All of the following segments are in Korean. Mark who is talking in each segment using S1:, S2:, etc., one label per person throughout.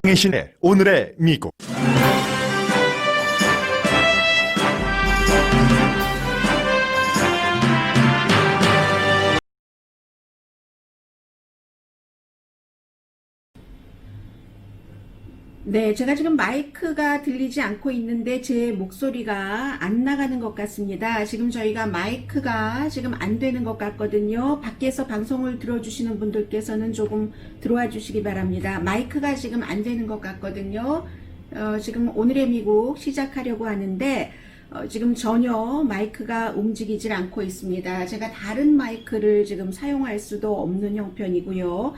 S1: 강혜신의 오늘의 미국.
S2: 네, 제가 지금 마이크가 들리지 않고 있는데 제 목소리가 안 나가는 것 같습니다. 지금 저희가 마이크가 지금 안 되는 것 같거든요. 밖에서 방송을 들어주시는 분들께서는 조금 들어와 주시기 바랍니다. 마이크가 지금 안 되는 것 같거든요. 지금 오늘의 미국 시작하려고 하는데 지금 전혀 마이크가 움직이질 않고 있습니다. 제가 다른 마이크를 지금 사용할 수도 없는 형편이고요.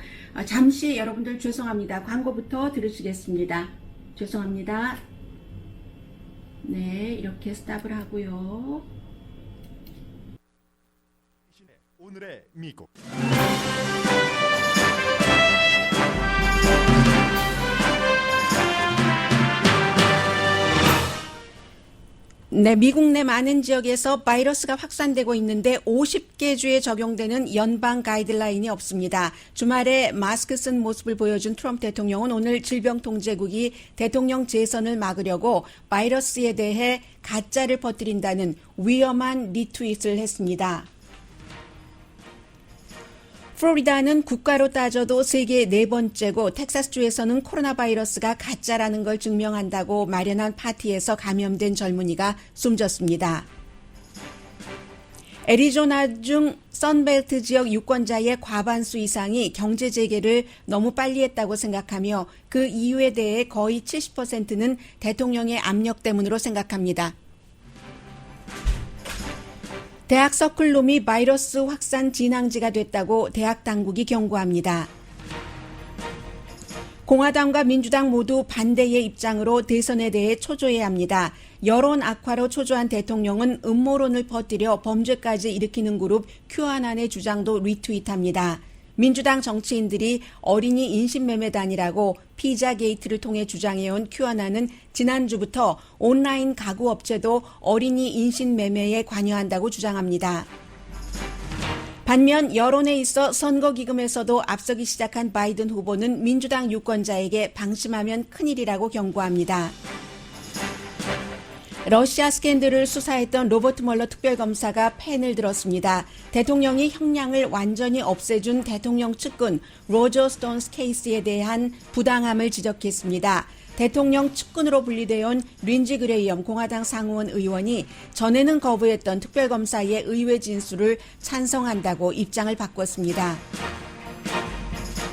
S2: 잠시 여러분들 죄송합니다. 광고부터 들으시겠습니다. 죄송합니다. 네, 이렇게 스탑을 하고요.
S1: 오늘의 미국.
S2: 네, 미국 내 많은 지역에서 바이러스가 확산되고 있는데 50개 주에 적용되는 연방 가이드라인이 없습니다. 주말에 마스크 쓴 모습을 보여준 트럼프 대통령은 오늘 질병통제국이 대통령 재선을 막으려고 바이러스에 대해 가짜를 퍼뜨린다는 위험한 리트윗을 했습니다. 플로리다는 국가로 따져도 세계 네 번째고 텍사스주에서는 코로나 바이러스가 가짜라는 걸 증명한다고 마련한 파티에서 감염된 젊은이가 숨졌습니다. 애리조나 중 선벨트 지역 유권자의 과반수 이상이 경제 재개를 너무 빨리 했다고 생각하며 그 이유에 대해 거의 70%는 대통령의 압력 때문으로 생각합니다. 대학 서클룸이 바이러스 확산 진앙지가 됐다고 대학 당국이 경고합니다. 공화당과 민주당 모두 반대의 입장으로 대선에 대해 초조해야 합니다. 여론 악화로 초조한 대통령은 음모론을 퍼뜨려 범죄까지 일으키는 그룹 큐아난의 주장도 리트윗합니다. 민주당 정치인들이 어린이 인신매매단이라고 피자 게이트를 통해 주장해온 큐아난은 지난주부터 온라인 가구 업체도 어린이 인신매매에 관여한다고 주장합니다. 반면 여론에 있어 선거기금에서도 앞서기 시작한 바이든 후보는 민주당 유권자에게 방심하면 큰일이라고 경고합니다. 러시아 스캔들을 수사했던 로버트 멀러 특별검사가 펜을 들었습니다. 대통령이 형량을 완전히 없애준 대통령 측근 로저 스톤스 케이스에 대한 부당함을 지적했습니다. 대통령 측근으로 분리되어 온 린지 그레이엄 공화당 상원 의원이 전에는 거부했던 특별검사의 의외 진술을 찬성한다고 입장을 바꿨습니다.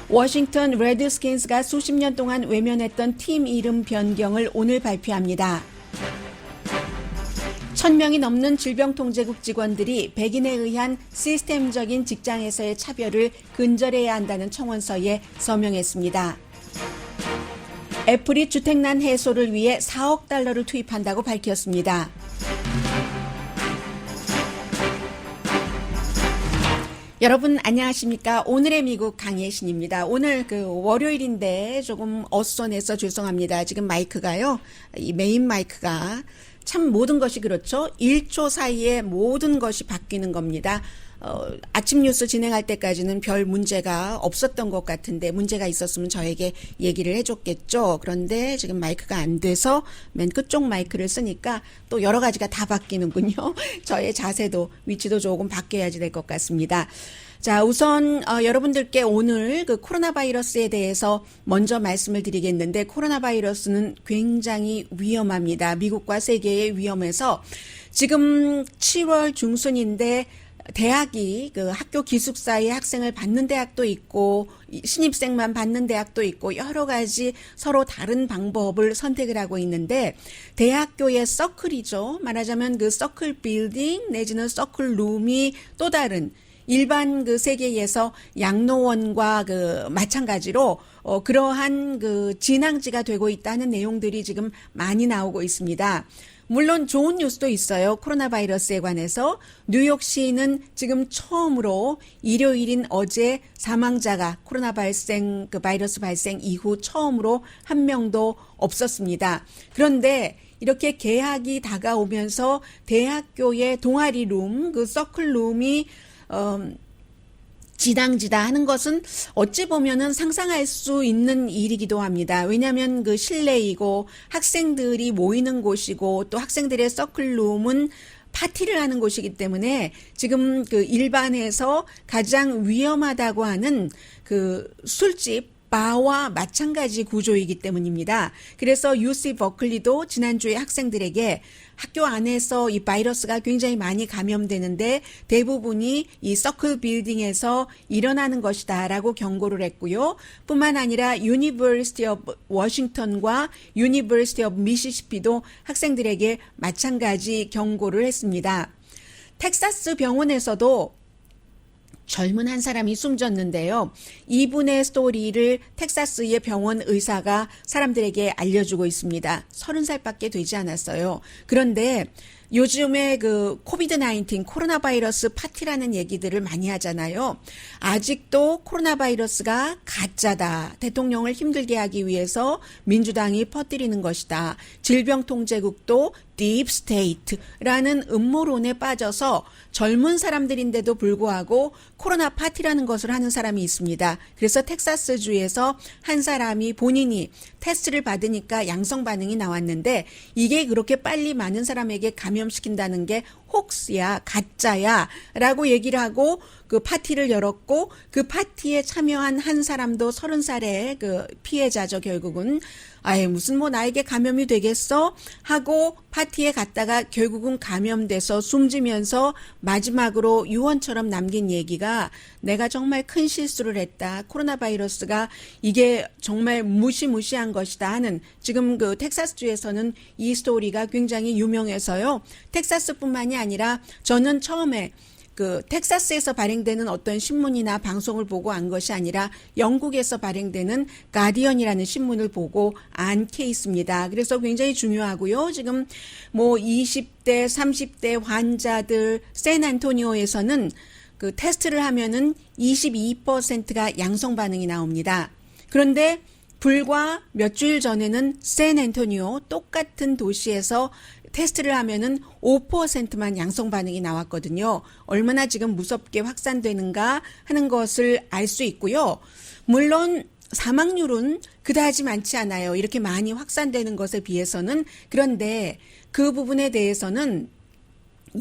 S2: 워싱턴 레드스킨스가 수십 년 동안 외면했던 팀 이름 변경을 오늘 발표합니다. 1000명이 넘는 질병통제국 직원들이 백인에 의한 시스템적인 직장에서의 차별을 근절해야 한다는 청원서에 서명했습니다. 애플이 주택난 해소를 위해 4억 달러를 투입한다고 밝혔습니다. 여러분 안녕하십니까? 오늘의 미국 강혜신입니다. 오늘 월요일인데 조금 어수선해서 죄송합니다. 지금 마이크가요. 이 메인 마이크가 참 모든 것이 그렇죠. 1초 사이에 모든 것이 바뀌는 겁니다. 아침 뉴스 진행할 때까지는 별 문제가 없었던 것 같은데 문제가 있었으면 저에게 얘기를 해줬겠죠. 그런데 지금 마이크가 안 돼서 맨 끝쪽 마이크를 쓰니까 또 여러 가지가 다 바뀌는군요. 저의 자세도 위치도 조금 바뀌어야지 될 것 같습니다. 자, 우선 여러분들께 오늘 코로나 바이러스에 대해서 먼저 말씀을 드리겠는데 코로나 바이러스는 굉장히 위험합니다. 미국과 세계에 위험해서 지금 7월 중순인데 대학이 학교 기숙사에 학생을 받는 대학도 있고 신입생만 받는 대학도 있고 여러 가지 서로 다른 방법을 선택을 하고 있는데 대학교의 서클이죠. 말하자면 서클 빌딩 내지는 서클 룸이 또 다른 일반 세계에서 양로원과 마찬가지로 그러한 진앙지가 되고 있다는 내용들이 지금 많이 나오고 있습니다. 물론 좋은 뉴스도 있어요. 코로나 바이러스에 관해서 뉴욕시는 지금 처음으로 일요일인 어제 사망자가 코로나 바이러스 발생 이후 처음으로 한 명도 없었습니다. 그런데 이렇게 개학이 다가오면서 대학교의 동아리 룸, 서클 룸이 지당지다 하는 것은 어찌 보면은 상상할 수 있는 일이기도 합니다. 왜냐하면 그 실내이고 학생들이 모이는 곳이고 또 학생들의 서클룸은 파티를 하는 곳이기 때문에 지금 그 일반에서 가장 위험하다고 하는 그 술집 바와 마찬가지 구조이기 때문입니다. 그래서 UC 버클리도 지난주에 학생들에게 학교 안에서 이 바이러스가 굉장히 많이 감염되는데 대부분이 이 서클 빌딩에서 일어나는 것이다라고 경고를 했고요. 뿐만 아니라 유니버시티 오브 워싱턴과 유니버시티 오브 미시시피도 학생들에게 마찬가지 경고를 했습니다. 텍사스 병원에서도 젊은 한 사람이 숨졌는데요. 이분의 스토리를 텍사스의 병원 의사가 사람들에게 알려주고 있습니다. 30살밖에 되지 않았어요. 그런데 요즘에 그 코비드-19 코로나 바이러스 파티라는 얘기들을 많이 하잖아요. 아직도 코로나 바이러스가 가짜다. 대통령을 힘들게 하기 위해서 민주당이 퍼뜨리는 것이다. 질병통제국도 딥스테이트라는 음모론에 빠져서 젊은 사람들인데도 불구하고 코로나 파티라는 것을 하는 사람이 있습니다. 그래서 텍사스주에서 한 사람이 본인이 테스트를 받으니까 양성 반응이 나왔는데 이게 그렇게 빨리 많은 사람에게 감염시킨다는 게 혹스야 가짜야 라고 얘기를 하고 그 파티를 열었고 그 파티에 참여한 한 사람도 30살의 그 피해자죠. 결국은 아예 무슨 뭐 나에게 감염이 되겠어 하고 파티에 갔다가 결국은 감염돼서 숨지면서 마지막으로 유언처럼 남긴 얘기가 내가 정말 큰 실수를 했다. 코로나 바이러스가 이게 정말 무시무시한 것이다 하는 지금 그 텍사스주에서는 이 스토리가 굉장히 유명해서요. 텍사스뿐만이 아니라 저는 처음에 그 텍사스에서 발행되는 어떤 신문이나 방송을 보고 안 것이 아니라 영국에서 발행되는 가디언이라는 신문을 보고 안 케이스입니다. 그래서 굉장히 중요하고요. 지금 뭐 20대, 30대 환자들 샌안토니오에서는 그 테스트를 하면은 22%가 양성 반응이 나옵니다. 그런데 불과 몇 주일 전에는 샌안토니오 똑같은 도시에서 테스트를 하면은 5%만 양성 반응이 나왔거든요. 얼마나 지금 무섭게 확산되는가 하는 것을 알 수 있고요. 물론 사망률은 그다지 많지 않아요. 이렇게 많이 확산되는 것에 비해서는. 그런데 그 부분에 대해서는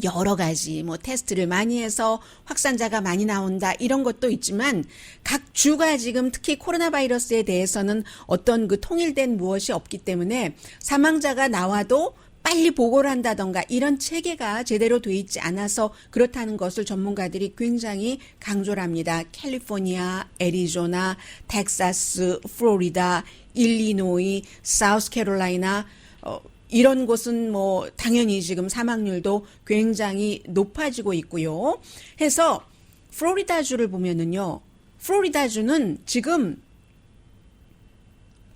S2: 여러 가지 뭐 테스트를 많이 해서 확산자가 많이 나온다 이런 것도 있지만 각 주가 지금 특히 코로나 바이러스에 대해서는 어떤 그 통일된 무엇이 없기 때문에 사망자가 나와도 빨리 보고를 한다던가 이런 체계가 제대로 돼 있지 않아서 그렇다는 것을 전문가들이 굉장히 강조를 합니다. 캘리포니아, 애리조나, 텍사스, 플로리다, 일리노이, 사우스캐롤라이나 이런 곳은 뭐 당연히 지금 사망률도 굉장히 높아지고 있고요. 해서 플로리다주를 보면은요. 플로리다주는 지금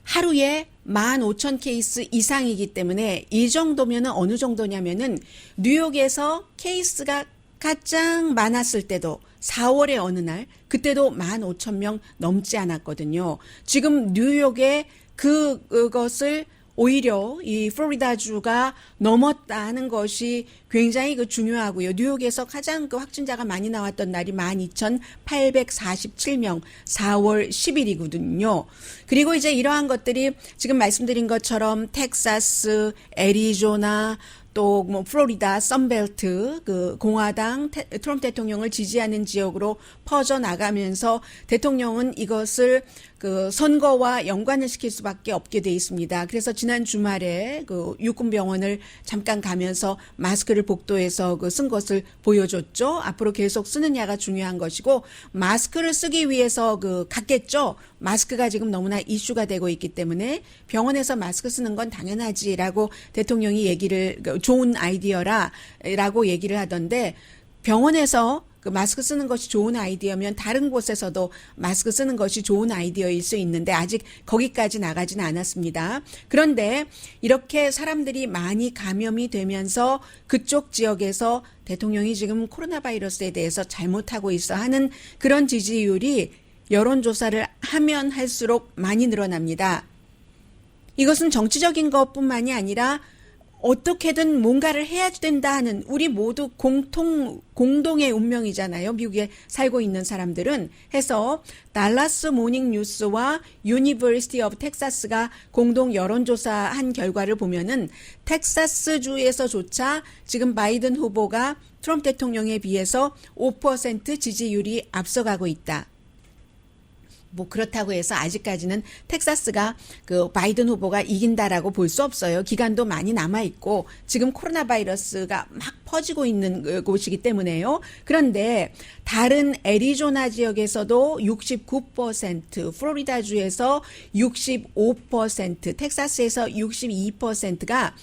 S2: 하루에 15,000케이스 이상이기 때문에 이 정도면은 어느 정도냐면은 뉴욕에서 케이스가 가장 많았을 때도 4월의 어느 날 그때도 15,000명 넘지 않았거든요. 지금 뉴욕에 그것을 오히려 이 플로리다주가 넘었다 하는 것이 굉장히 그 중요하고요. 뉴욕에서 가장 그 확진자가 많이 나왔던 날이 12,847명 4월 10일이거든요. 그리고 이제 이러한 것들이 지금 말씀드린 것처럼 텍사스, 애리조나 또 뭐 플로리다 선벨트 그 공화당 트럼프 대통령을 지지하는 지역으로 퍼져 나가면서 대통령은 이것을 그 선거와 연관을 시킬 수밖에 없게 돼 있습니다. 그래서 지난 주말에 그 육군병원을 잠깐 가면서 마스크를 복도에서 그 쓴 것을 보여줬죠. 앞으로 계속 쓰느냐가 중요한 것이고 마스크를 쓰기 위해서 그 갔겠죠. 마스크가 지금 너무나 이슈가 되고 있기 때문에 병원에서 마스크 쓰는 건 당연하지라고 대통령이 얘기를 좋은 아이디어라라고 얘기를 하던데 병원에서 그 마스크 쓰는 것이 좋은 아이디어면 다른 곳에서도 마스크 쓰는 것이 좋은 아이디어일 수 있는데 아직 거기까지 나가지는 않았습니다. 그런데 이렇게 사람들이 많이 감염이 되면서 그쪽 지역에서 대통령이 지금 코로나 바이러스에 대해서 잘못하고 있어 하는 그런 지지율이 여론조사를 하면 할수록 많이 늘어납니다. 이것은 정치적인 것뿐만이 아니라 어떻게든 뭔가를 해야 된다 하는 우리 모두 공동의 운명이잖아요. 미국에 살고 있는 사람들은. 해서 달라스 모닝 뉴스와 유니버시티 오브 텍사스가 공동 여론조사한 결과를 보면은 텍사스주에서조차 지금 바이든 후보가 트럼프 대통령에 비해서 5% 지지율이 앞서가고 있다. 뭐 그렇다고 해서 아직까지는 텍사스가 그 바이든 후보가 이긴다라고 볼 수 없어요. 기간도 많이 남아 있고 지금 코로나 바이러스가 막 퍼지고 있는 곳이기 때문에요. 그런데 다른 애리조나 지역에서도 69%, 플로리다주에서 65%, 텍사스에서 62%가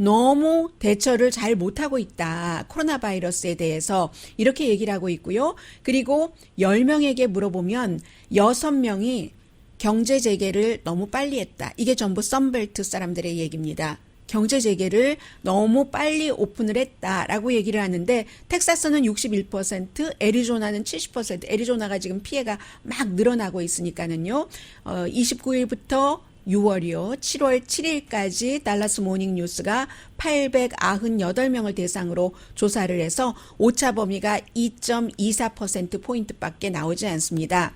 S2: 너무 대처를 잘 못하고 있다. 코로나 바이러스에 대해서 이렇게 얘기를 하고 있고요. 그리고 10명에게 물어보면 6명이 경제 재개를 너무 빨리 했다. 이게 전부 선벨트 사람들의 얘기입니다. 경제 재개를 너무 빨리 오픈을 했다라고 얘기를 하는데 텍사스는 61%, 애리조나는 70%. 애리조나가 지금 피해가 막 늘어나고 있으니까는요. 29일부터 6월이요. 7월 7일까지 달라스 모닝 뉴스가 898명을 대상으로 조사를 해서 오차 범위가 2.24%포인트밖에 나오지 않습니다.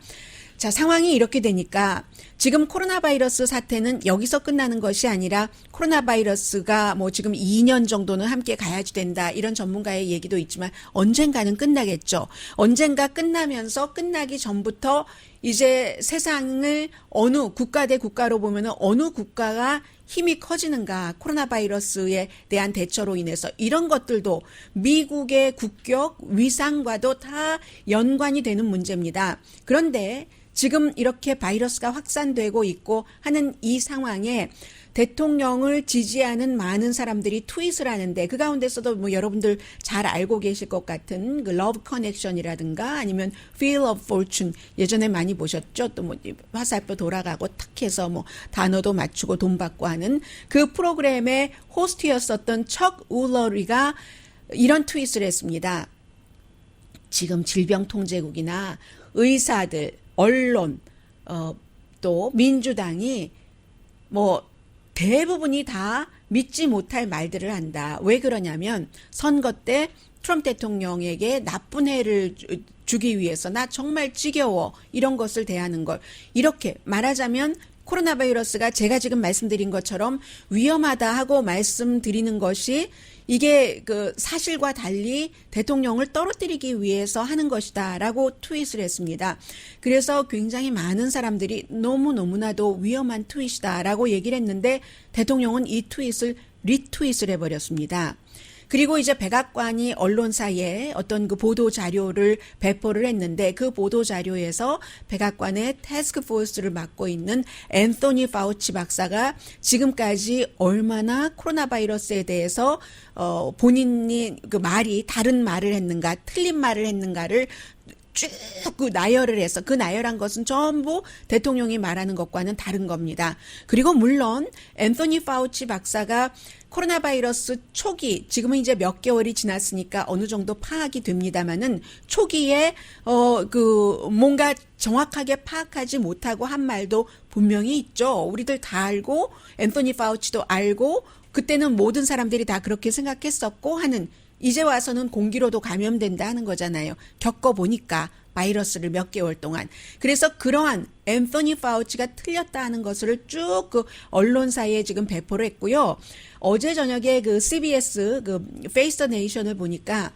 S2: 자, 상황이 이렇게 되니까 지금 코로나 바이러스 사태는 여기서 끝나는 것이 아니라 코로나 바이러스가 뭐 지금 2년 정도는 함께 가야지 된다. 이런 전문가의 얘기도 있지만 언젠가는 끝나겠죠. 언젠가 끝나면서 끝나기 전부터 이제 세상을 어느 국가 대 국가로 보면은 어느 국가가 힘이 커지는가, 코로나 바이러스에 대한 대처로 인해서 이런 것들도 미국의 국격, 위상과도 다 연관이 되는 문제입니다. 그런데 지금 이렇게 바이러스가 확산되고 있고 하는 이 상황에 대통령을 지지하는 많은 사람들이 트윗을 하는데 그 가운데서도 뭐 여러분들 잘 알고 계실 것 같은 그 러브 커넥션이라든가 아니면 Wheel of Fortune 예전에 많이 보셨죠? 또 뭐 화살표 돌아가고 탁 해서 뭐 단어도 맞추고 돈 받고 하는 그 프로그램의 호스트였었던 척 울러리가 이런 트윗을 했습니다. 지금 질병통제국이나 의사들, 언론, 또 민주당이 뭐 대부분이 다 믿지 못할 말들을 한다. 왜 그러냐면 선거 때 트럼프 대통령에게 나쁜 해를 주기 위해서 나 정말 지겨워 이런 것을 대하는 걸 이렇게 말하자면 코로나 바이러스가 제가 지금 말씀드린 것처럼 위험하다 하고 말씀드리는 것이 이게 그 사실과 달리 대통령을 떨어뜨리기 위해서 하는 것이다라고 트윗을 했습니다. 그래서 굉장히 많은 사람들이 너무너무나도 위험한 트윗이다라고 얘기를 했는데 대통령은 이 트윗을 리트윗을 해버렸습니다. 그리고 이제 백악관이 언론사에 어떤 그 보도 자료를 배포를 했는데 그 보도 자료에서 백악관의 태스크포스를 맡고 있는 앤소니 파우치 박사가 지금까지 얼마나 코로나 바이러스에 대해서 본인이 그 말이 다른 말을 했는가, 틀린 말을 했는가를 쭉 그 나열을 해서 그 나열한 것은 전부 대통령이 말하는 것과는 다른 겁니다. 그리고 물론 앤소니 파우치 박사가 코로나 바이러스 초기 지금은 이제 몇 개월이 지났으니까 어느 정도 파악이 됩니다만은 초기에 그 뭔가 정확하게 파악하지 못하고 한 말도 분명히 있죠. 우리들 다 알고 앤소니 파우치도 알고 그때는 모든 사람들이 다 그렇게 생각했었고 하는 이제 와서는 공기로도 감염된다 하는 거잖아요. 겪어보니까 바이러스를 몇 개월 동안. 그래서 그러한 앤소니 파우치가 틀렸다 하는 것을 쭉 그 언론사에 지금 배포를 했고요. 어제 저녁에 그 CBS 그 페이스 더 네이션을 보니까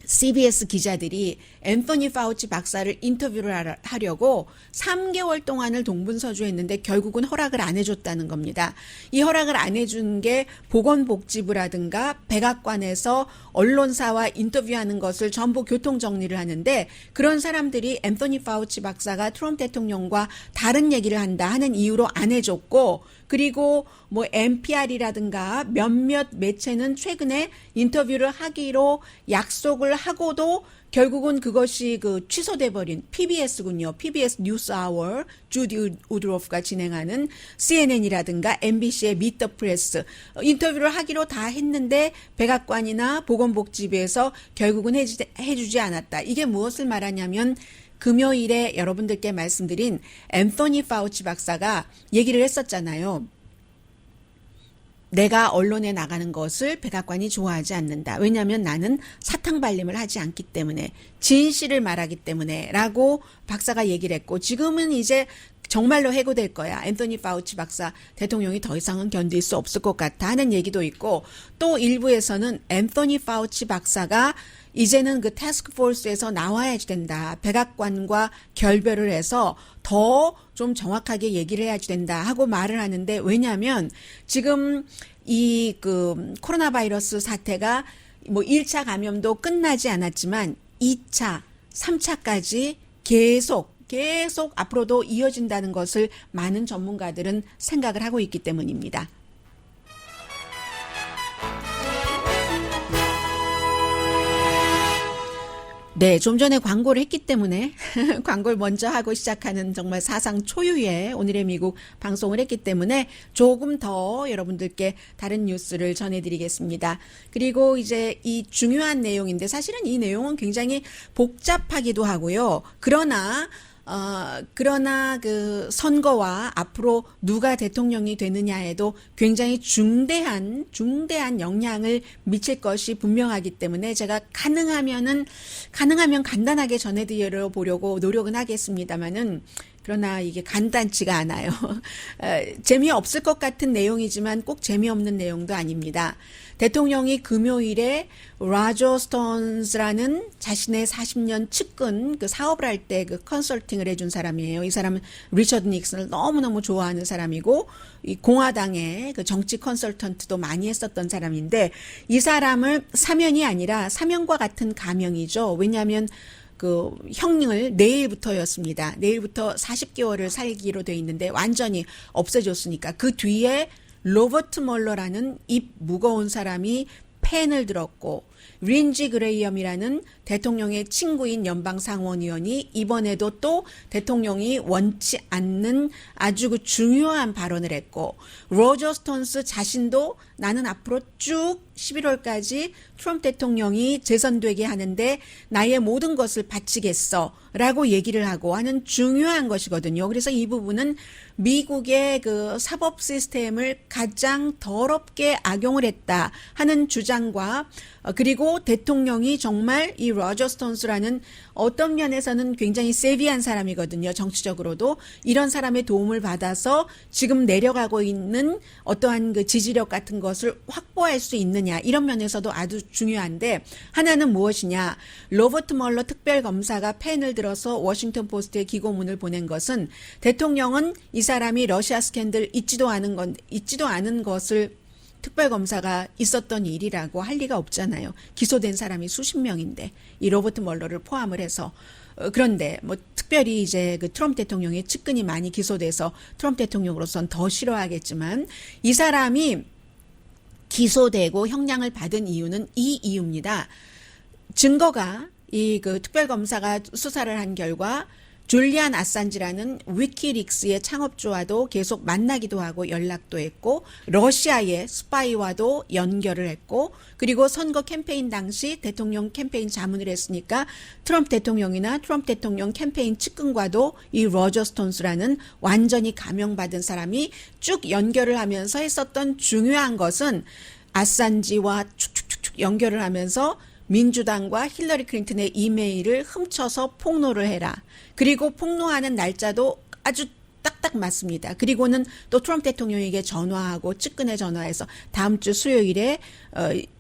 S2: CBS 기자들이 앤소니 파우치 박사를 인터뷰를 하려고 3개월 동안을 동분서주했는데 결국은 허락을 안 해줬다는 겁니다. 이 허락을 안 해준 게 보건복지부라든가 백악관에서 언론사와 인터뷰하는 것을 전부 교통정리를 하는데 그런 사람들이 앤소니 파우치 박사가 트럼프 대통령과 다른 얘기를 한다 하는 이유로 안 해줬고 그리고 뭐 NPR이라든가 몇몇 매체는 최근에 인터뷰를 하기로 약속을 하고도 결국은 그것이 그 취소돼 버린 PBS군요. PBS 뉴스 아워 주디 우드로프가 진행하는 CNN이라든가 MBC의 미트 더 프레스 인터뷰를 하기로 다 했는데 백악관이나 보건복지부에서 결국은 해주지 않았다. 이게 무엇을 말하냐면 금요일에 여러분들께 말씀드린 앤소니 파우치 박사가 얘기를 했었잖아요. 내가 언론에 나가는 것을 백악관이 좋아하지 않는다. 왜냐하면 나는 사탕 발림을 하지 않기 때문에, 진실을 말하기 때문에 라고 박사가 얘기를 했고, 지금은 이제 정말로 해고될 거야. 앤서니 파우치 박사, 대통령이 더 이상은 견딜 수 없을 것 같아 하는 얘기도 있고, 또 일부에서는 앤서니 파우치 박사가 이제는 그 태스크포스에서 나와야지 된다. 백악관과 결별을 해서 더 좀 정확하게 얘기를 해야지 된다 하고 말을 하는데, 왜냐하면 지금 이 그 코로나 바이러스 사태가 뭐 1차 감염도 끝나지 않았지만 2차, 3차까지 계속 앞으로도 이어진다는 것을 많은 전문가들은 생각을 하고 있기 때문입니다. 네, 좀 전에 광고를 했기 때문에 광고를 먼저 하고 시작하는 정말 사상 초유의 오늘의 미국 방송을 했기 때문에 조금 더 여러분들께 다른 뉴스를 전해드리겠습니다. 그리고 이제 이 중요한 내용인데, 사실은 이 내용은 굉장히 복잡하기도 하고요. 그러나 그 선거와 앞으로 누가 대통령이 되느냐에도 굉장히 중대한 영향을 미칠 것이 분명하기 때문에 제가 가능하면 간단하게 전해드려 보려고 노력은 하겠습니다만은, 그러나 이게 간단치가 않아요. 재미없을 것 같은 내용이지만 꼭 재미없는 내용도 아닙니다. 대통령이 금요일에 로저 스톤스라는 자신의 40년 측근 그 사업을 할 때 그 컨설팅을 해준 사람이에요. 이 사람은 리처드 닉슨을 너무너무 좋아하는 사람이고, 이 공화당의 그 정치 컨설턴트도 많이 했었던 사람인데, 이 사람을 사면이 아니라 사면과 같은 가명이죠. 왜냐하면 그 형을 내일부터였습니다. 내일부터 40개월을 살기로 돼 있는데 완전히 없애줬으니까, 그 뒤에 로버트 멀러라는 입 무거운 사람이 펜을 들었고, 린지 그레이엄이라는 대통령의 친구인 연방상원의원이 이번에도 또 대통령이 원치 않는 아주 그 중요한 발언을 했고, 로저 스톤스 자신도 나는 앞으로 쭉 11월까지 트럼프 대통령이 재선되게 하는데 나의 모든 것을 바치겠어 라고 얘기를 하고 하는 중요한 것이거든요. 그래서 이 부분은 미국의 그 사법 시스템을 가장 더럽게 악용을 했다 하는 주장과, 그리고 대통령이 정말 이 로저 스톤스라는 어떤 면에서는 굉장히 세비한 사람이거든요. 정치적으로도 이런 사람의 도움을 받아서 지금 내려가고 있는 어떠한 그 지지력 같은 것을 확보할 수 있느냐, 이런 면에서도 아주 중요한데, 하나는 무엇이냐, 로버트 멀러 특별검사가 펜을 들어서 워싱턴 포스트에 기고문을 보낸 것은, 대통령은 이 사람이 러시아 스캔들 잊지도 않은 것을 특별검사가 있었던 일이라고 할 리가 없잖아요. 기소된 사람이 수십 명인데, 이 로버트 멀러를 포함을 해서. 그런데 뭐 특별히 이제 그 트럼프 대통령의 측근이 많이 기소돼서 트럼프 대통령으로선 더 싫어하겠지만, 이 사람이 기소되고 형량을 받은 이유는 이 이유입니다. 증거가, 이 그 특별검사가 수사를 한 결과 줄리안 아산지라는 위키릭스의 창업주와도 계속 만나기도 하고 연락도 했고, 러시아의 스파이와도 연결을 했고, 그리고 선거 캠페인 당시 대통령 캠페인 자문을 했으니까 트럼프 대통령이나 트럼프 대통령 캠페인 측근과도 이 로저 스톤스라는 완전히 감형받은 사람이 쭉 연결을 하면서 했었던 중요한 것은, 아산지와 축축축축 연결을 하면서 민주당과 힐러리 클린턴의 이메일을 훔쳐서 폭로를 해라. 그리고 폭로하는 날짜도 아주 딱딱 맞습니다. 그리고는 또 트럼프 대통령에게 전화하고 측근에 전화해서 다음 주 수요일에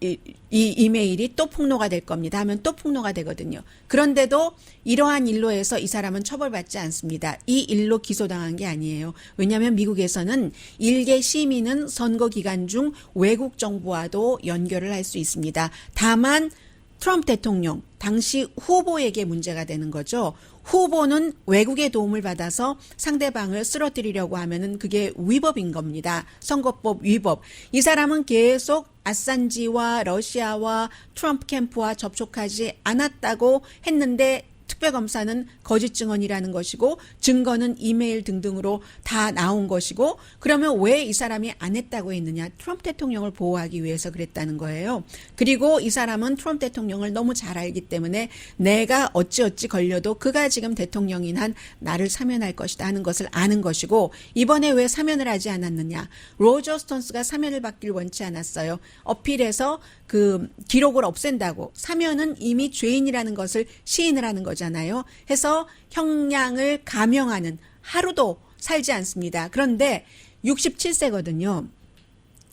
S2: 이 이메일이 또 폭로가 될 겁니다 하면 또 폭로가 되거든요. 그런데도 이러한 일로 해서 이 사람은 처벌받지 않습니다. 이 일로 기소당한 게 아니에요. 왜냐하면 미국에서는 일개 시민은 선거 기간 중 외국 정부와도 연결을 할 수 있습니다. 다만 트럼프 대통령, 당시 후보에게 문제가 되는 거죠. 후보는 외국의 도움을 받아서 상대방을 쓰러뜨리려고 하면은 그게 위법인 겁니다. 선거법 위법. 이 사람은 계속 아산지와 러시아와 트럼프 캠프와 접촉하지 않았다고 했는데 특별검사는 거짓 증언이라는 것이고 증거는 이메일 등등으로 다 나온 것이고 그러면 왜 이 사람이 안 했다고 했느냐? 트럼프 대통령을 보호하기 위해서 그랬다는 거예요. 그리고 이 사람은 트럼프 대통령을 너무 잘 알기 때문에 내가 어찌어찌 걸려도 그가 지금 대통령인 한 나를 사면할 것이다 하는 것을 아는 것이고 이번에 왜 사면을 하지 않았느냐? 로저 스톤스가 사면을 받길 원치 않았어요. 어필해서 그 기록을 없앤다고. 사면은 이미 죄인이라는 것을 시인을 하는 거잖아요. 해서 형량을 감형하는 하루도 살지 않습니다. 그런데 67세거든요.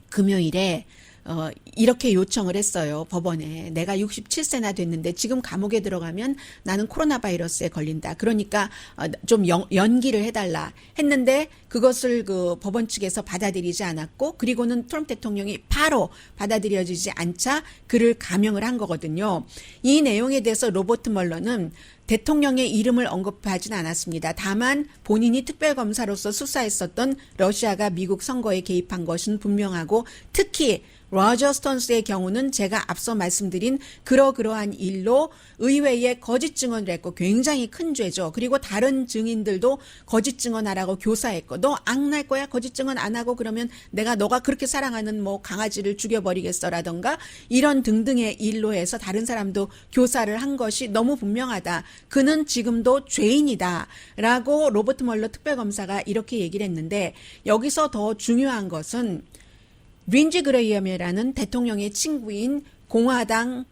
S2: 금요일에 이렇게 요청을 했어요. 법원에. 내가 67세나 됐는데 지금 감옥에 들어가면 나는 코로나 바이러스에 걸린다. 그러니까 좀 연기를 해달라 했는데 그것을 그 법원 측에서 받아들이지 않았고 그리고는 트럼프 대통령이 바로 받아들여지지 않자 그를 감형을 한 거거든요. 이 내용에 대해서 로버트 멀러는 대통령의 이름을 언급하지는 않았습니다. 다만 본인이 특별검사로서 수사했었던 러시아가 미국 선거에 개입한 것은 분명하고 특히 로저 스톤스의 경우는 제가 앞서 말씀드린 그러한 일로 의회에 거짓 증언을 했고 굉장히 큰 죄죠. 그리고 다른 증인들도 거짓 증언하라고 교사했고 너 악날 거야 거짓 증언 안 하고 그러면 내가 너가 그렇게 사랑하는 뭐 강아지를 죽여버리겠어라던가 이런 등등의 일로 해서 다른 사람도 교사를 한 것이 너무 분명하다. 그는 지금도 죄인이다 라고 로버트 멀러 특별검사가 이렇게 얘기를 했는데 여기서 더 중요한 것은 린지 그레이엄이라는 대통령의 친구인 공화당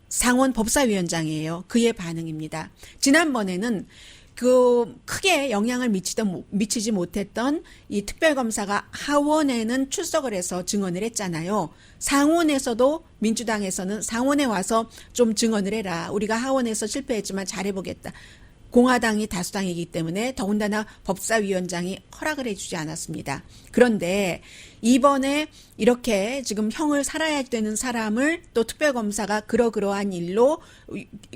S2: 상원 법사위원장이에요. 그의 반응입니다. 지난번에는 그 크게 영향을 미치지 못했던 이 특별검사가 하원에는 출석을 해서 증언을 했잖아요. 상원에서도 민주당에서는 상원에 와서 좀 증언을 해라. 우리가 하원에서 실패했지만 잘해보겠다. 공화당이 다수당이기 때문에 더군다나 법사위원장이 허락을 해주지 않았습니다. 그런데 이번에 이렇게 지금 형을 살아야 되는 사람을 또 특별검사가 그러한 일로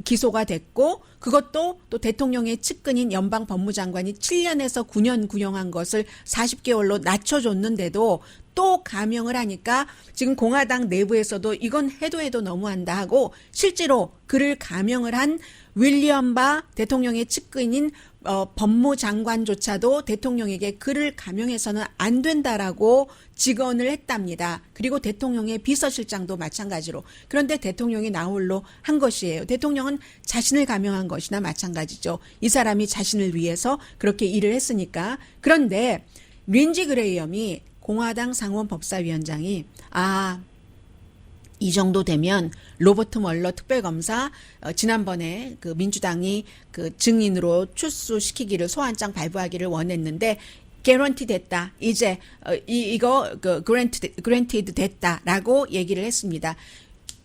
S2: 기소가 됐고 그것도 또 대통령의 측근인 연방법무장관이 7년에서 9년 구형한 것을 40개월로 낮춰줬는데도 또 감형을 하니까 지금 공화당 내부에서도 이건 해도 너무한다 하고 실제로 그를 감형을 한 윌리엄 바 대통령의 측근인 법무장관조차도 대통령에게 그를 감형해서는 안 된다라고 직언을 했답니다. 그리고 대통령의 비서실장도 마찬가지로. 그런데 대통령이 나홀로 한 것이에요. 대통령은 자신을 감형한 것이나 마찬가지죠. 이 사람이 자신을 위해서 그렇게 일을 했으니까. 그런데 린지 그레이엄이 공화당 상원 법사위원장이 이 정도 되면 로버트 멀러 특별검사 지난번에 그 민주당이 그 증인으로 출소시키기를 소환장 발부하기를 원했는데 개런티 됐다. 이제 이거 그 그랜티드 됐다라고 얘기를 했습니다.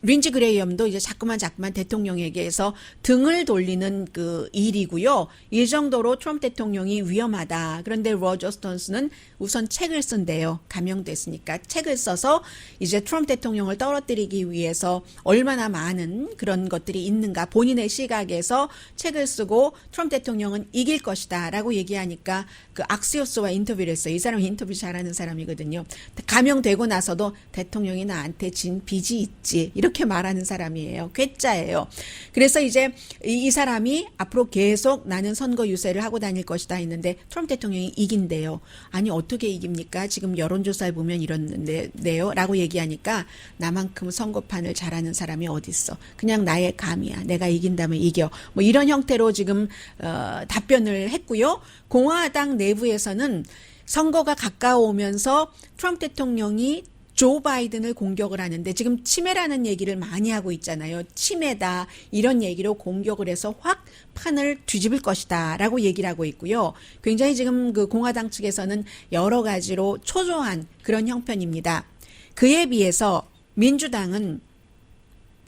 S2: 린지 그레이엄도 이제 자꾸만 대통령에게서 등을 돌리는 그 일이고요. 이 정도로 트럼프 대통령이 위험하다. 그런데 로저 스톤스는 우선 책을 쓴대요. 감형됐으니까 책을 써서 이제 트럼프 대통령을 떨어뜨리기 위해서 얼마나 많은 그런 것들이 있는가 본인의 시각에서 책을 쓰고 트럼프 대통령은 이길 것이다 라고 얘기하니까 그 악시오스와 인터뷰를 했어요. 이 사람이 인터뷰 잘하는 사람이거든요. 감형되고 나서도 대통령이 나한테 진 빚이 있지 이렇게 말하는 사람이에요. 괴짜예요. 그래서 이제 이 사람이 앞으로 계속 나는 선거 유세를 하고 다닐 것이다 했는데 트럼프 대통령이 이긴대요. 아니 어떻게 이깁니까? 지금 여론조사를 보면 이런데요. 라고 얘기하니까 나만큼 선거판을 잘하는 사람이 어딨어. 그냥 나의 감이야. 내가 이긴다면 이겨. 뭐 이런 형태로 지금 답변을 했고요. 공화당 내부에서는 선거가 가까워오면서 트럼프 대통령이 조 바이든을 공격을 하는데 지금 치매라는 얘기를 많이 하고 있잖아요. 치매다 이런 얘기로 공격을 해서 확 판을 뒤집을 것이다 라고 얘기를 하고 있고요. 굉장히 지금 그 공화당 측에서는 여러 가지로 초조한 그런 형편입니다. 그에 비해서 민주당은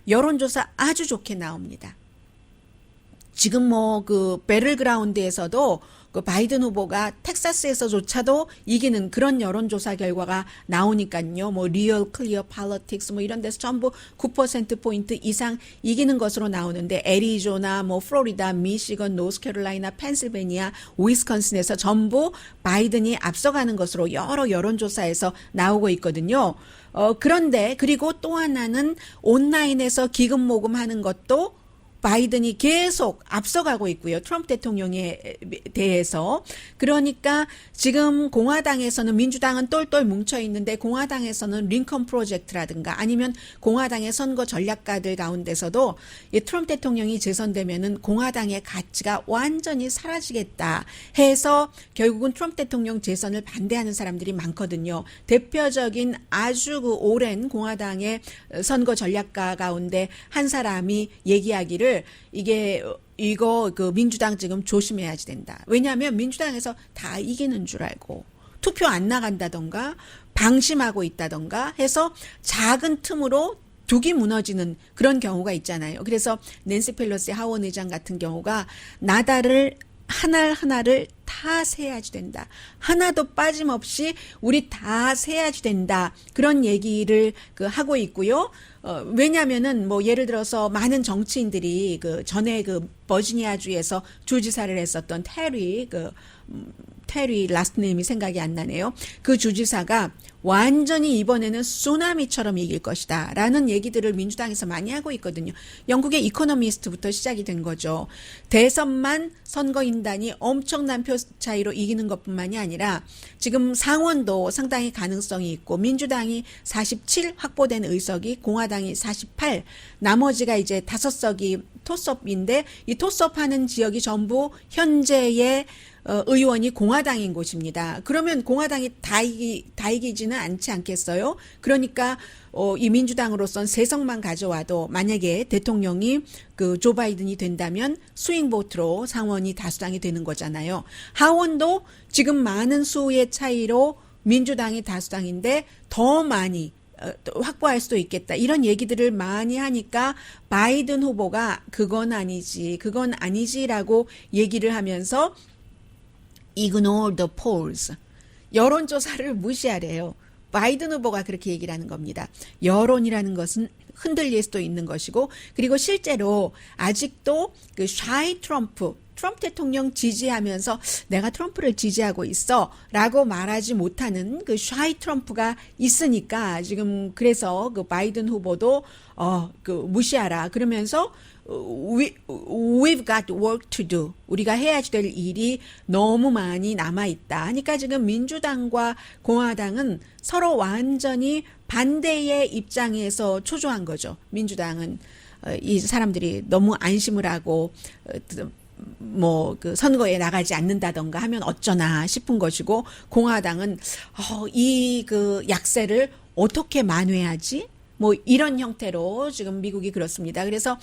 S2: 여론조사 아주 좋게 나옵니다. 지금 뭐 그 배틀그라운드에서도 그 바이든 후보가 텍사스에서조차도 이기는 그런 여론조사 결과가 나오니까요. 뭐 리얼 클리어 팔러틱스 뭐 이런 데서 전부 9%포인트 이상 이기는 것으로 나오는데 애리조나 뭐 플로리다, 미시건, 노스캐롤라이나, 펜실베니아, 위스콘신에서 전부 바이든이 앞서가는 것으로 여러 여론조사에서 나오고 있거든요. 그런데 그리고 또 하나는 온라인에서 기금 모금하는 것도 바이든이 계속 앞서가고 있고요. 트럼프 대통령에 대해서. 그러니까 지금 공화당에서는 민주당은 똘똘 뭉쳐 있는데 공화당에서는 링컨 프로젝트라든가 아니면 공화당의 선거 전략가들 가운데서도 이 트럼프 대통령이 재선되면은 공화당의 가치가 완전히 사라지겠다 해서 결국은 트럼프 대통령 재선을 반대하는 사람들이 많거든요. 대표적인 아주 그 오랜 공화당의 선거 전략가 가운데 한 사람이 얘기하기를 이거 그 민주당 지금 조심해야지 된다. 왜냐하면 민주당에서 다 이기는 줄 알고 투표 안 나간다던가 방심하고 있다던가 해서 작은 틈으로 둑이 무너지는 그런 경우가 있잖아요. 그래서 낸시 펠로시 하원 의장 같은 경우가 나달을 하나를 다 세야지 된다. 하나도 빠짐없이 우리 다 세야지 된다. 그런 얘기를 하고 있고요. 왜냐면은 뭐 예를 들어서 많은 정치인들이 전에 버지니아주에서 주지사를 했었던 테리 라스트 네임이 생각이 안 나네요. 그 주지사가 완전히 이번에는 쓰나미처럼 이길 것이다 라는 얘기들을 민주당에서 많이 하고 있거든요. 영국의 이코노미스트부터 시작이 된 거죠. 대선만 선거인단이 엄청난 표 차이로 이기는 것뿐만이 아니라 지금 상원도 상당히 가능성이 있고 민주당이 47 확보된 의석이 공화당이 48 나머지가 이제 5석이 토스업인데 이 토스업하는 지역이 전부 현재의 의원이 공화당인 곳입니다. 그러면 공화당이 다 이기지는 않지 않겠어요? 그러니까 이 민주당으로선 3석만 가져와도 만약에 대통령이 조 바이든이 된다면 스윙 보트로 상원이 다수당이 되는 거잖아요. 하원도 지금 많은 수의 차이로 민주당이 다수당인데 더 많이 확보할 수도 있겠다. 이런 얘기들을 많이 하니까 바이든 후보가 그건 아니지라고 얘기를 하면서 ignore the polls. 여론조사를 무시하래요. 바이든 후보가 그렇게 얘기를 하는 겁니다. 여론이라는 것은 흔들릴 수도 있는 것이고 그리고 실제로 아직도 트럼프 대통령 지지하면서 내가 트럼프를 지지하고 있어 라고 말하지 못하는 트럼프가 있으니까 지금 그래서 바이든 후보도 무시하라 그러면서 we've got work to do. 우리가 해야지 될 일이 너무 많이 남아있다. 하니까 지금 민주당과 공화당은 서로 완전히 반대의 입장에서 초조한 거죠. 민주당은 이 사람들이 너무 안심을 하고 선거에 나가지 않는다던가 하면 어쩌나 싶은 것이고 공화당은 이 약세를 어떻게 만회하지? 이런 형태로 지금 미국이 그렇습니다. 그래서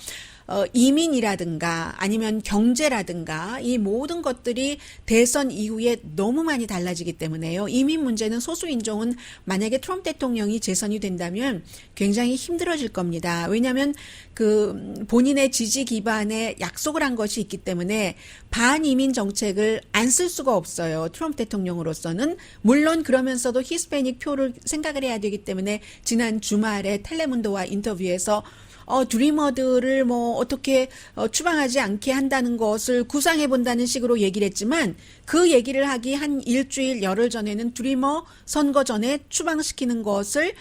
S2: 이민이라든가 아니면 경제라든가 이 모든 것들이 대선 이후에 너무 많이 달라지기 때문에요. 이민 문제는 소수인종은 만약에 트럼프 대통령이 재선이 된다면 굉장히 힘들어질 겁니다. 왜냐하면 본인의 지지 기반에 약속을 한 것이 있기 때문에 반이민 정책을 안 쓸 수가 없어요. 트럼프 대통령으로서는. 물론 그러면서도 히스패닉 표를 생각을 해야 되기 때문에 지난 주말에 텔레문도와 인터뷰에서 드리머들을 어떻게 추방하지 않게 한다는 것을 구상해 본다는 식으로 얘기를 했지만 그 얘기를 하기 한 일주일 열흘 전에는 드리머 선거 전에 추방시키는 것을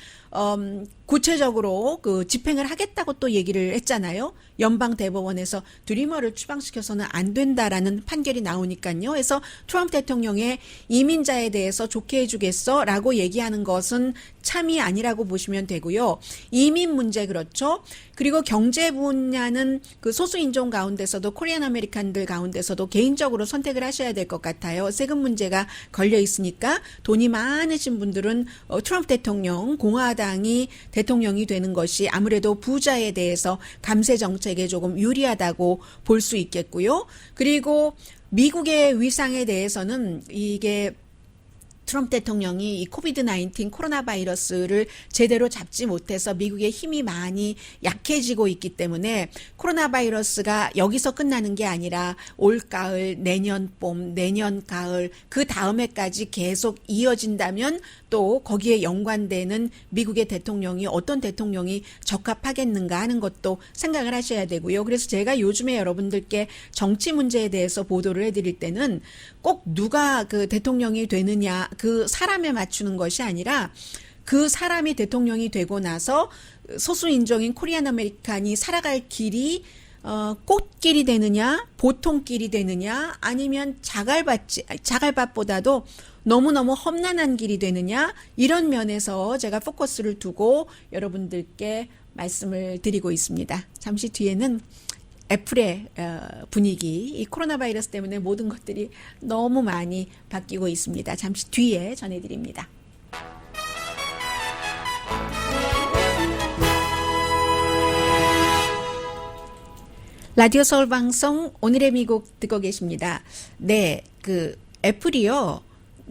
S2: 구체적으로 집행을 하겠다고 또 얘기를 했잖아요. 연방 대법원에서 드리머를 추방시켜서는 안 된다라는 판결이 나오니까요. 그래서 트럼프 대통령의 이민자에 대해서 좋게 해주겠어라고 얘기하는 것은 참이 아니라고 보시면 되고요. 이민 문제 그렇죠. 그리고 경제 분야는 소수 인종 가운데서도 코리안 아메리칸들 가운데서도 개인적으로 선택을 하셔야 될 것 같아요. 세금 문제가 걸려 있으니까 돈이 많으신 분들은 트럼프 대통령 공화당이 대통령이 되는 것이 아무래도 부자에 대해서 감세 정책에 조금 유리하다고 볼 수 있겠고요. 그리고 미국의 위상에 대해서는 이게 트럼프 대통령이 이 코비드-19 코로나 바이러스를 제대로 잡지 못해서 미국의 힘이 많이 약해지고 있기 때문에 코로나 바이러스가 여기서 끝나는 게 아니라 올가을, 내년 봄, 내년 가을 그 다음에까지 계속 이어진다면 또 거기에 연관되는 미국의 대통령이 어떤 대통령이 적합하겠는가 하는 것도 생각을 하셔야 되고요. 그래서 제가 요즘에 여러분들께 정치 문제에 대해서 보도를 해드릴 때는 꼭 누가 대통령이 되느냐 그 사람에 맞추는 것이 아니라 그 사람이 대통령이 되고 나서 소수인종인 코리안 아메리칸이 살아갈 길이 꽃길이 되느냐, 보통길이 되느냐, 아니면 자갈밭보다도 너무너무 험난한 길이 되느냐, 이런 면에서 제가 포커스를 두고 여러분들께 말씀을 드리고 있습니다. 잠시 뒤에는 애플의 분위기, 이 코로나 바이러스 때문에 모든 것들이 너무 많이 바뀌고 있습니다. 잠시 뒤에 전해드립니다. 라디오 서울 방송 오늘의 미국 듣고 계십니다. 네, 애플이요.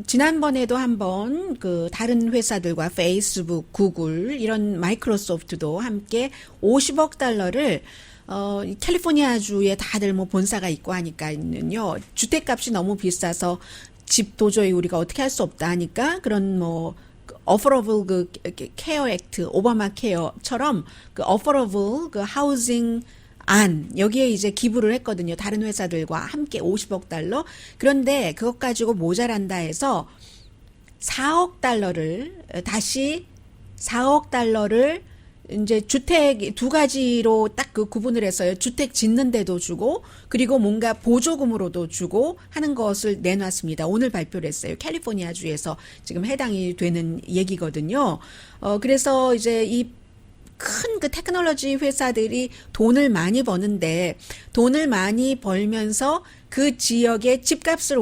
S2: 지난번에도 한번 다른 회사들과 페이스북, 구글, 이런 마이크로소프트도 함께 50억 달러를 캘리포니아주에 다들 뭐 본사가 있고 하니까는요, 주택값이 너무 비싸서 집 도저히 우리가 어떻게 할 수 없다 하니까 그런 어퍼러블 케어 액트, 오바마 케어처럼 어퍼러블 하우징 여기에 이제 기부를 했거든요. 다른 회사들과 함께 50억 달러. 그런데 그것 가지고 모자란다 해서 4억 달러를 이제 주택 두 가지로 딱 구분을 했어요. 주택 짓는 데도 주고, 그리고 뭔가 보조금으로도 주고 하는 것을 내놨습니다. 오늘 발표를 했어요. 캘리포니아주에서 지금 해당이 되는 얘기거든요. 그래서 이제 이 큰 테크놀로지 회사들이 돈을 많이 버는데, 돈을 많이 벌면서 그 지역의 집값을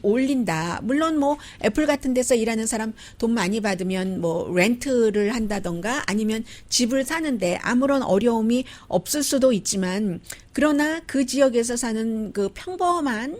S2: 올린다. 물론 애플 같은 데서 일하는 사람 돈 많이 받으면 렌트를 한다던가 아니면 집을 사는데 아무런 어려움이 없을 수도 있지만, 그러나 그 지역에서 사는 평범한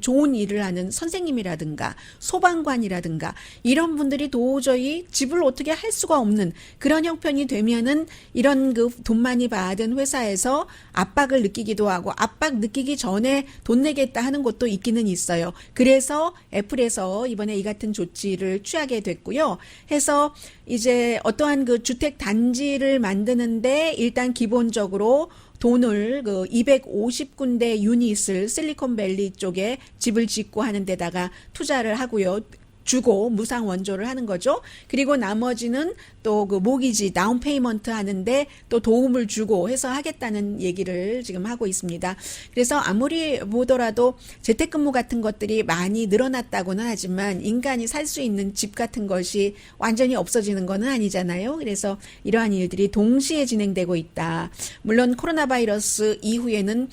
S2: 좋은 일을 하는 선생님이라든가 소방관이라든가 이런 분들이 도저히 집을 어떻게 할 수가 없는 그런 형편이 되면은 이런 돈 많이 받은 회사에서 압박을 느끼기도 하고, 압박 느끼기 전에 돈 내겠다 하는 것도 있기는 있어요. 그래서 애플에서 이번에 이 같은 조치를 취하게 됐고요. 해서 이제 어떠한 주택 단지를 만드는데 일단 기본적으로 돈을 250군데 유닛을 실리콘밸리 쪽에 집을 짓고 하는 데다가 투자를 하고요. 주고 무상 원조를 하는 거죠. 그리고 나머지는 또 모기지 다운 페이먼트 하는데 또 도움을 주고 해서 하겠다는 얘기를 지금 하고 있습니다. 그래서 아무리 보더라도 재택근무 같은 것들이 많이 늘어났다고는 하지만 인간이 살 수 있는 집 같은 것이 완전히 없어지는 거는 아니잖아요. 그래서 이러한 일들이 동시에 진행되고 있다. 물론 코로나 바이러스 이후에는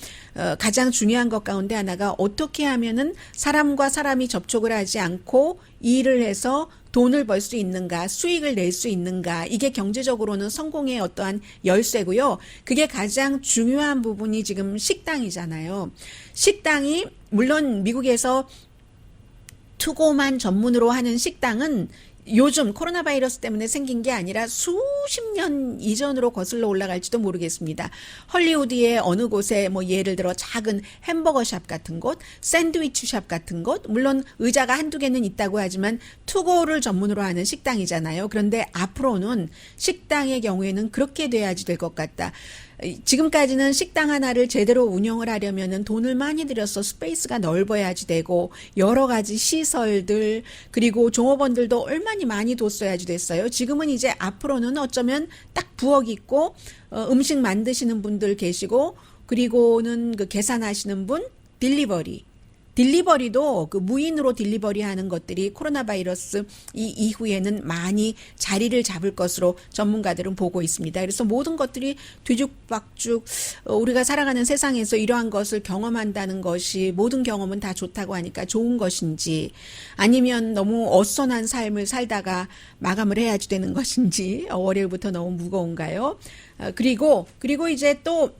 S2: 가장 중요한 것 가운데 하나가 어떻게 하면은 사람과 사람이 접촉을 하지 않고 일을 해서 돈을 벌 수 있는가, 수익을 낼 수 있는가, 이게 경제적으로는 성공의 어떠한 열쇠고요. 그게 가장 중요한 부분이 지금 식당이잖아요. 식당이 물론 미국에서 투고만 전문으로 하는 식당은 요즘 코로나 바이러스 때문에 생긴 게 아니라 수십 년 이전으로 거슬러 올라갈지도 모르겠습니다. 헐리우드의 어느 곳에 예를 들어 작은 햄버거 샵 같은 곳, 샌드위치 샵 같은 곳, 물론 의자가 한두 개는 있다고 하지만 투고를 전문으로 하는 식당이잖아요. 그런데 앞으로는 식당의 경우에는 그렇게 돼야지 될 것 같다. 지금까지는 식당 하나를 제대로 운영을 하려면은 돈을 많이 들여서 스페이스가 넓어야지 되고 여러 가지 시설들 그리고 종업원들도 얼마나 많이 뒀어야지 됐어요. 지금은 이제 앞으로는 어쩌면 딱 부엌 있고 음식 만드시는 분들 계시고 그리고는 계산하시는 분, 딜리버리도 무인으로 딜리버리 하는 것들이 코로나 바이러스 이후에는 많이 자리를 잡을 것으로 전문가들은 보고 있습니다. 그래서 모든 것들이 뒤죽박죽 우리가 살아가는 세상에서 이러한 것을 경험한다는 것이 모든 경험은 다 좋다고 하니까 좋은 것인지 아니면 너무 어선한 삶을 살다가 마감을 해야지 되는 것인지 월요일부터 너무 무거운가요? 그리고 이제 또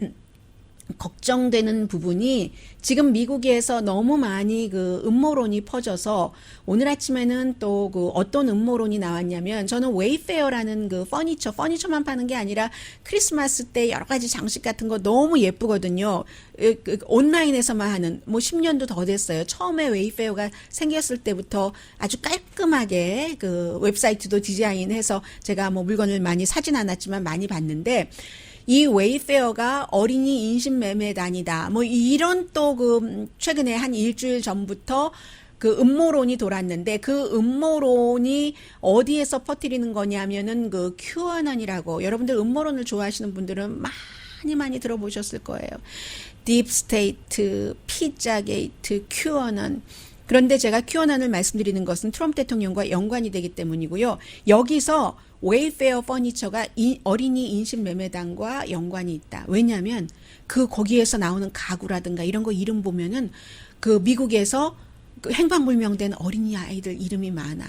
S2: 걱정되는 부분이 지금 미국에서 너무 많이 음모론이 퍼져서 오늘 아침에는 또 어떤 음모론이 나왔냐면 저는 웨이페어라는 퍼니처만 파는 게 아니라 크리스마스 때 여러 가지 장식 같은 거 너무 예쁘거든요. 온라인에서만 하는 10년도 더 됐어요. 처음에 웨이페어가 생겼을 때부터 아주 깔끔하게 웹사이트도 디자인해서 제가 물건을 많이 사진 않았지만 많이 봤는데 이 웨이페어가 어린이 인신매매단이다. 이런 또 최근에 한 일주일 전부터 음모론이 돌았는데 그 음모론이 어디에서 퍼뜨리는 거냐면은 QAnon이라고 여러분들 음모론을 좋아하시는 분들은 많이 들어보셨을 거예요. 딥스테이트, 피자게이트, 큐어넌. 그런데 제가 큐어넌을 말씀드리는 것은 트럼프 대통령과 연관이 되기 때문이고요. 여기서 웨이페어 퍼니처가 어린이 인신매매단과 연관이 있다. 왜냐하면 거기에서 나오는 가구라든가 이런 거 이름 보면은 그 미국에서 그 행방불명된 어린이 아이들 이름이 많아.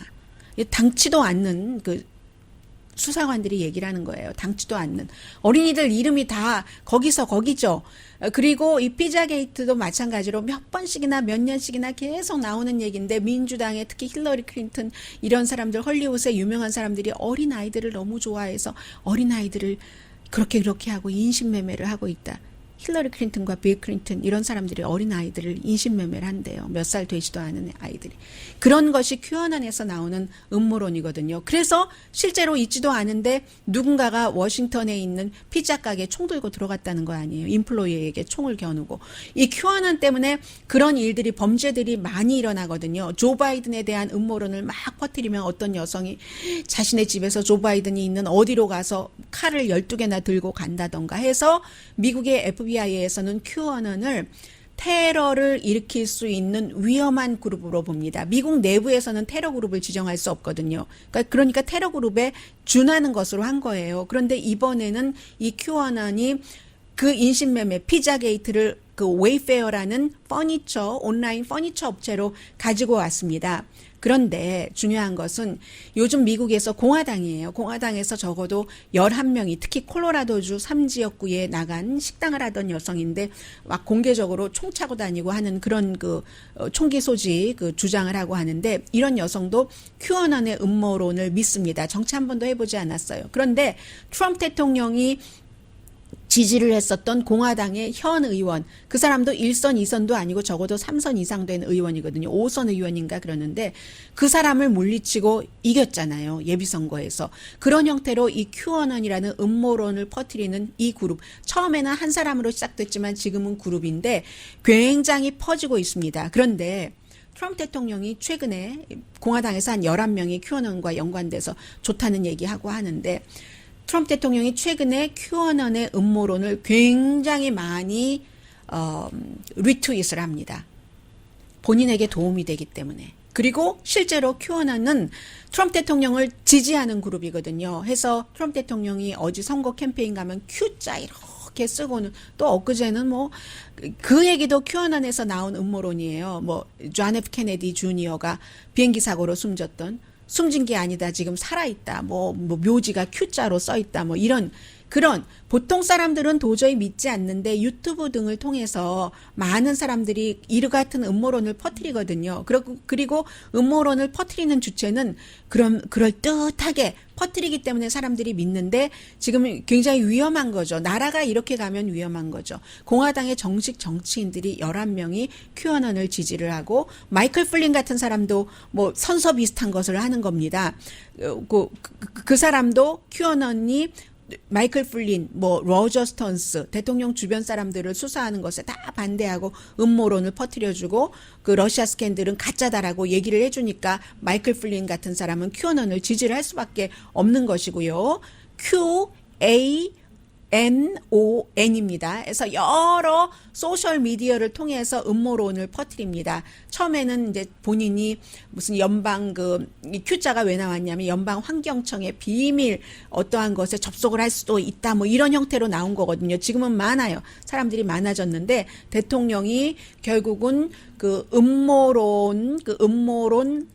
S2: 당치도 않는 수사관들이 얘기를 하는 거예요. 당치도 않는. 어린이들 이름이 다 거기죠. 그리고 이 피자게이트도 마찬가지로 몇 번씩이나 몇 년씩이나 계속 나오는 얘기인데 민주당의 특히 힐러리 클린턴 이런 사람들 헐리우드의 유명한 사람들이 어린아이들을 너무 좋아해서 어린아이들을 그렇게 하고 인신매매를 하고 있다. 힐러리 클린턴과 빌 클린턴 이런 사람들이 어린아이들을 인신매매를 한대요. 몇 살 되지도 않은 아이들이. 그런 것이 큐어넌에서 나오는 음모론이거든요. 그래서 실제로 있지도 않은데 누군가가 워싱턴에 있는 피자 가게에 총 들고 들어갔다는 거 아니에요. 인플로이에게 총을 겨누고. 이 큐어넌 때문에 그런 일들이 범죄들이 많이 일어나거든요. 조 바이든에 대한 음모론을 막 퍼뜨리면 어떤 여성이 자신의 집에서 조 바이든이 있는 어디로 가서 칼을 12개나 들고 간다던가 해서 미국의 FBI에서는 큐어넌을 테러를 일으킬 수 있는 위험한 그룹으로 봅니다. 미국 내부에서는 테러 그룹을 지정할 수 없거든요. 그러니까 테러 그룹에 준하는 것으로 한 거예요. 그런데 이번에는 이 큐어넌이 그 인신매매 피자게이트를 그 웨이페어라는 온라인 퍼니처 업체로 가지고 왔습니다. 그런데 중요한 것은 요즘 미국에서 공화당이에요. 공화당에서 적어도 11명이 특히 콜로라도주 3지역구에 나간 식당을 하던 여성인데 막 공개적으로 총 차고 다니고 하는 그런 총기 소지 주장을 하고 하는데 이런 여성도 큐어넌의 음모론을 믿습니다. 정치 한 번도 해보지 않았어요. 그런데 트럼프 대통령이 지지를 했었던 공화당의 현 의원, 그 사람도 1선, 2선도 아니고 적어도 3선 이상 된 의원이거든요. 5선 의원인가 그러는데 그 사람을 물리치고 이겼잖아요. 예비선거에서. 그런 형태로 이 큐어넌이라는 음모론을 퍼뜨리는 이 그룹, 처음에는 한 사람으로 시작됐지만 지금은 그룹인데 굉장히 퍼지고 있습니다. 그런데 트럼프 대통령이 최근에 공화당에서 한 11명이 큐어넌과 연관돼서 좋다는 얘기하고 하는데 트럼프 대통령이 최근에 큐어넌의 음모론을 굉장히 많이 리트윗을 합니다. 본인에게 도움이 되기 때문에. 그리고 실제로 큐어넌은 트럼프 대통령을 지지하는 그룹이거든요. 해서 트럼프 대통령이 어제 선거 캠페인 가면 Q자 이렇게 쓰고는 또 엊그제는 그 얘기도 큐어넌에서 나온 음모론이에요. 존 F 케네디 주니어가 비행기 사고로 숨진 게 아니다. 지금 살아있다. 묘지가 Q자로 써있다. 이런, 그런, 보통 사람들은 도저히 믿지 않는데 유튜브 등을 통해서 많은 사람들이 이르 같은 음모론을 퍼뜨리거든요. 그리고 음모론을 퍼뜨리는 주체는 그럴듯하게 퍼뜨리기 때문에 사람들이 믿는데 지금 굉장히 위험한 거죠. 나라가 이렇게 가면 위험한 거죠. 공화당의 정식 정치인들이 11명이 큐어넌을 지지를 하고 마이클 플린 같은 사람도 선서 비슷한 것을 하는 겁니다. 그 사람도 큐어넌이 마이클 플린, 로저 스톤스, 대통령 주변 사람들을 수사하는 것에 다 반대하고 음모론을 퍼뜨려주고 그 러시아 스캔들은 가짜다라고 얘기를 해주니까 마이클 플린 같은 사람은 큐어넌을 지지를 할 수밖에 없는 것이고요. QANON입니다. 그래서 여러 소셜 미디어를 통해서 음모론을 퍼뜨립니다. 처음에는 이제 본인이 무슨 이 Q자가 왜 나왔냐면 연방 환경청의 비밀 어떠한 것에 접속을 할 수도 있다. 이런 형태로 나온 거거든요. 지금은 많아요. 사람들이 많아졌는데 대통령이 결국은 그 음모론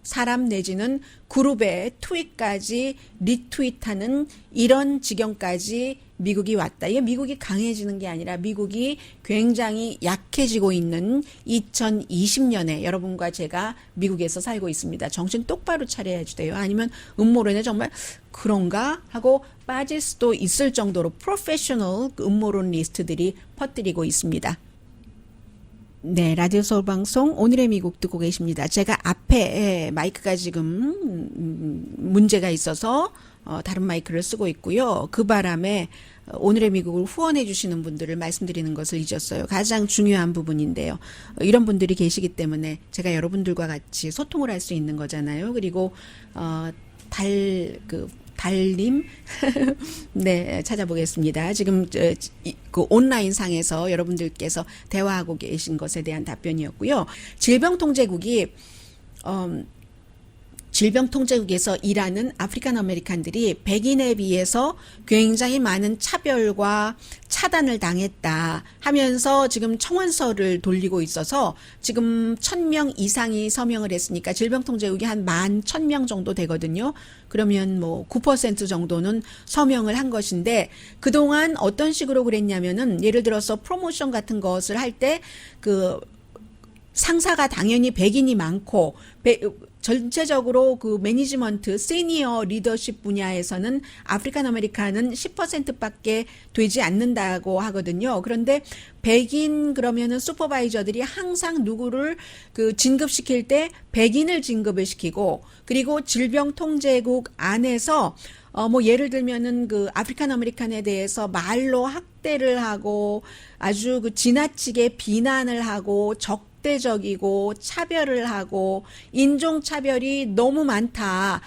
S2: 사람 내지는 그룹의 트윗까지 리트윗하는 이런 지경까지 미국이 왔다. 이게 미국이 강해지는 게 아니라 미국이 굉장히 약해지고 있는 2020년에 여러분과 제가 미국에서 살고 있습니다. 정신 똑바로 차려야지 돼요. 아니면 음모론에 정말 그런가 하고 빠질 수도 있을 정도로 프로페셔널 음모론 리스트들이 퍼뜨리고 있습니다. 네, 라디오 서울 방송 오늘의 미국 듣고 계십니다. 제가 앞에 마이크가 지금 문제가 있어서 다른 마이크를 쓰고 있고요. 그 바람에 오늘의 미국을 후원해 주시는 분들을 말씀드리는 것을 잊었어요. 가장 중요한 부분인데요. 이런 분들이 계시기 때문에 제가 달님 네 찾아보겠습니다. 지금 그 온라인 상에서 여러분들께서 대화하고 계신 것에 대한 답변이었고요. 질병통제국에서 일하는 아프리칸 아메리칸들이 백인에 비해서 굉장히 많은 차별과 차단을 당했다 하면서 지금 청원서를 돌리고 있어서 지금 1,000명 이상이 서명을 했으니까 질병통제국이 한 11,000명 정도 되거든요. 그러면 뭐 9% 정도는 서명을 한 것인데 그동안 어떤 식으로 그랬냐면은 예를 들어서 프로모션 같은 것을 할 때 그 상사가 당연히 백인이 많고 전체적으로 그 매니지먼트, 시니어 리더십 분야에서는 아프리칸 아메리칸은 10%밖에 되지 않는다고 하거든요. 그런데 백인 그러면은 슈퍼바이저들이 항상 누구를 그 진급시킬 때 백인을 진급을 시키고 그리고 질병통제국 안에서 뭐 예를 들면은 그 아프리칸 아메리칸에 대해서 말로 학대를 하고 아주 그 지나치게 비난을 하고 적대적이고 차별을 하고 인종차별이 너무 많다.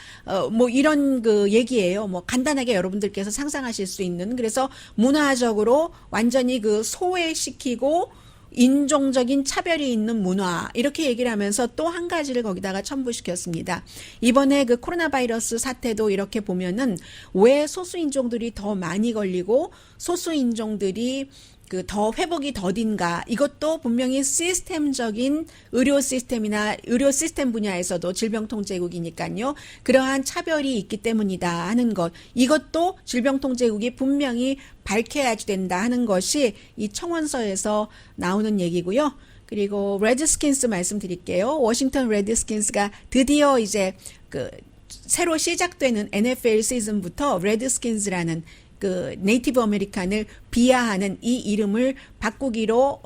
S2: 뭐 이런 그 얘기예요. 뭐 간단하게 여러분들께서 상상하실 수 있는. 그래서 문화적으로 완전히 그 소외시키고 인종적인 차별이 있는 문화 이렇게 얘기를 하면서 또 한 가지를 거기다가 첨부시켰습니다. 이번에 그 코로나 바이러스 사태도 이렇게 보면은 왜 소수인종들이 더 많이 걸리고 소수인종들이 그 더 회복이 더딘가 이것도 분명히 시스템적인 의료 시스템이나 의료 시스템 분야에서도 질병통제국이니까요. 그러한 차별이 있기 때문이다 하는 것 이것도 질병통제국이 분명히 밝혀야 된다 하는 것이 이 청원서에서 나오는 얘기고요. 그리고 레드스킨스 말씀드릴게요. 워싱턴 레드스킨스가 드디어 이제 그 새로 시작되는 NFL 시즌부터 레드스킨스라는 그 네이티브 아메리칸을 비하하는 이 이름을 바꾸기로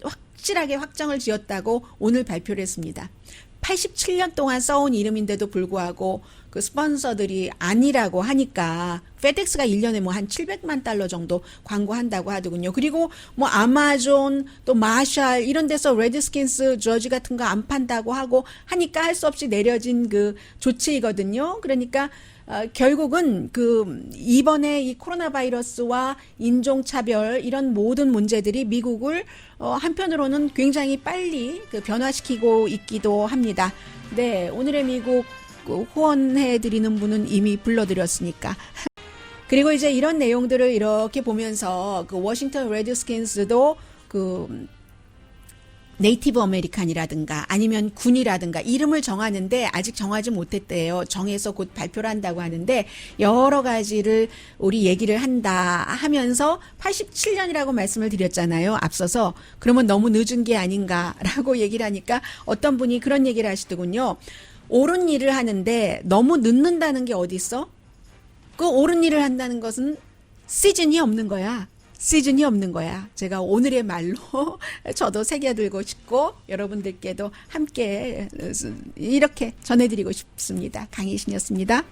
S2: 확실하게 확정을 지었다고 오늘 발표를 했습니다. 87년 동안 써온 이름인데도 불구하고 그 스폰서들이 아니라고 하니까 페덱스가 1년에 뭐 한 700만 달러 정도 광고한다고 하더군요. 그리고 뭐 아마존 또 마샬 이런 데서 레드스킨스 저지 같은 거 안 판다고 하고 하니까 할 수 없이 내려진 그 조치이거든요. 그러니까 결국은 그 이번에 이 코로나 바이러스와 인종차별 이런 모든 문제들이 미국을 한편으로는 굉장히 빨리 그 변화시키고 있기도 합니다. 네, 오늘의 미국 후원해 드리는 분은 이미 불러드렸으니까. 그리고 이제 이런 내용들을 이렇게 보면서 그 워싱턴 레드스킨스도 그 네이티브 아메리칸이라든가 아니면 군이라든가 이름을 정하는데 아직 정하지 못했대요. 정해서 곧 발표를 한다고 하는데 여러 가지를 우리 얘기를 한다 하면서 87년이라고 말씀을 드렸잖아요. 앞서서. 그러면 너무 늦은 게 아닌가라고 얘기를 하니까 어떤 분이 그런 얘기를 하시더군요. 옳은 일을 하는데 너무 늦는다는 게 어디 있어? 그 옳은 일을 한다는 것은 시즌이 없는 거야. 시즌이 없는 거야. 제가 오늘의 말로 저도 새겨들고 싶고 여러분들께도 함께 이렇게 전해드리고 싶습니다. 강혜신이었습니다.